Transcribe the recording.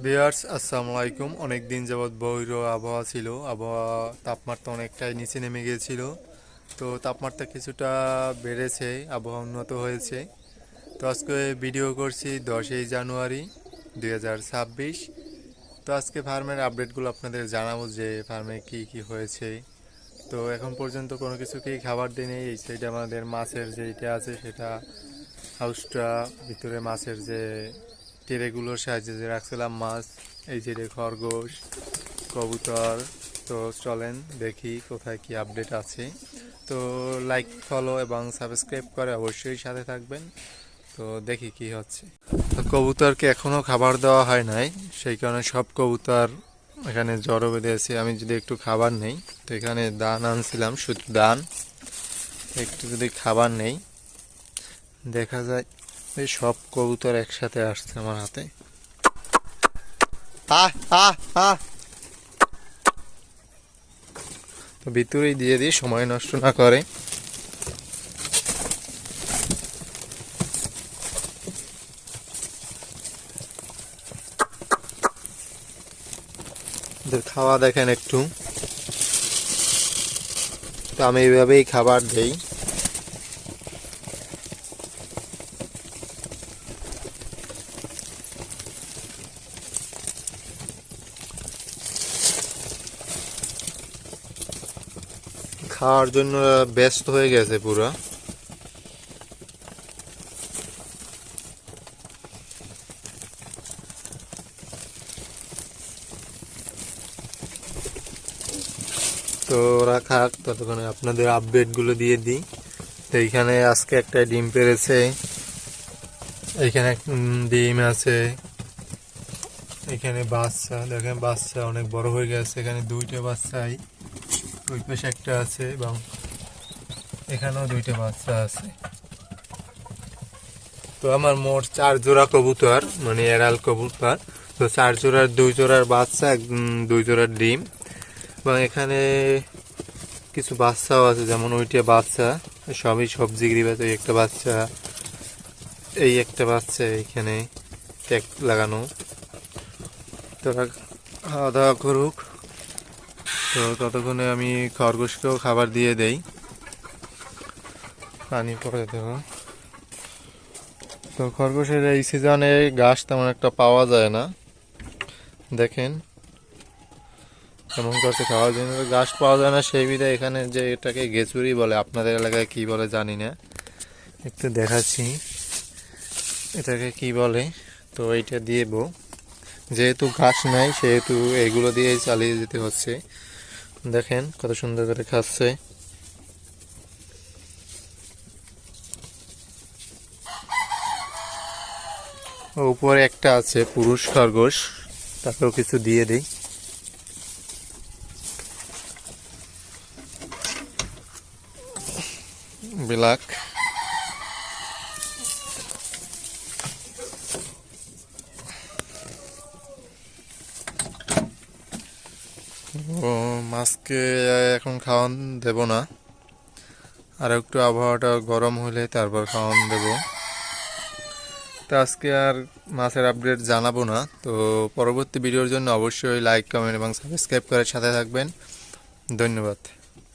Viewers আসসালামু আলাইকুম। অনেক দিন যাবৎ বৈর আবহাওয়া ছিল, আবহাওয়া তাপমাত্রা অনেকটাই নিচে নেমে গিয়েছিল। তো তাপমাত্রা কিছুটা বেড়েছে, আবহাওয়া উন্নত হয়েছে। তো আজকে ভিডিও করছি 10ই জানুয়ারি 2026। তো আজকে ফার্মের আপডেটগুলো আপনাদের জানাবো যে ফার্মে কি কি হয়েছে। তো এখন পর্যন্ত কোনো কিছুকেই খাবার দিই নেই। এই সাইডে আমাদের মাছের যেটা আছে সেটা হাউসটা, ভিতরে মাছের যে ট্রেগুলোর সাহায্যে যে রাখছিলাম মাছ, এই যে খরগোশ, কবুতর। তো চলেন দেখি কোথায় কি আপডেট আছে। তো লাইক, ফলো এবং সাবস্ক্রাইব করে অবশ্যই সাথে থাকবেন। তো দেখি কি হচ্ছে। তো কবুতরকে এখনও খাবার দেওয়া হয় নাই, সেই কারণে সব কবুতর এখানে জড়ো বেঁধে আছে। আমি যদি একটু খাবার নেই, তো এখানে দান আনছিলাম, শুধু দান, একটু যদি খাবার নেই দেখা যায় এই সব কবুতর একসাথে আসছে আমার হাতে। তো ভিতরেই দিয়ে দিই, সময় নষ্ট না করে। খাওয়া দেখেন একটু। তো আমি এইভাবেই খাবার দেই। খাওয়ার জন্য ব্যস্ত হয়ে গেছে পুরো। তো ওরা খাক, ততক্ষণে আপনাদের আপডেটগুলো দিয়ে দিই। তো এইখানে আজকে একটা ডিম পেড়েছে, এইখানে ডিম আছে, এখানে বাচ্চা দেখেন, বাচ্চা অনেক বড় হয়ে গেছে। এখানে দুইটা বাচ্চাই, ওই পাশে একটা আছে এবং এখানেও দুইটা বাচ্চা আছে। তো আমার মোট 4 জোড়া কবুতর, মানে এড়াল কবুতর। তো 4 জোড়ার 2 জোড়ার বাচ্চা, 2 জোড়ার ডিম। এবং এখানে কিছু বাচ্চাও আছে, যেমন ওইটা বাচ্চা, সবই সবজি গিরিবাজ। ওই একটা বাচ্চা, এই একটা বাচ্চা এখানে ট্যাগ লাগানো। তোরা খাওয়া দাওয়া করুক। তো ততক্ষণে আমি খরগোশকেও খাবার দিয়ে দেই, পানি পরে দেবো। তো খরগোশের এই সিজনে ঘাস তেমন একটা পাওয়া যায় না, দেখেন এমন করছে খাওয়ার জন্য। ঘাস পাওয়া যায় না, সেই বিধায় এখানে যে এটাকে গেচুরি বলে, আপনাদের এলাকায় কি বলে জানি না, একটু দেখাচ্ছি এটাকে কি বলে। তো এইটা দিব, যেহেতু ঘাস নাই সেহেতু এগুলো দিয়েই চালিয়ে যেতে হচ্ছে। দেখেন কত সুন্দর করে খাচ্ছে। উপরে একটা আছে পুরুষ খরগোশ, তাকেও কিছু দিয়ে দিই। ব্ল্যাক, ও মাছকে এখন খাওয়ান দেব না, আর একটু আবহাওয়াটা গরম হলে তারপর খাওয়ান দেব। তো আজকে আর মাছের আপডেট জানাবো না। তো পরবর্তী ভিডিওর জন্য অবশ্যই লাইক, কমেন্ট এবং সাবস্ক্রাইব করে সাথে থাকবেন। ধন্যবাদ।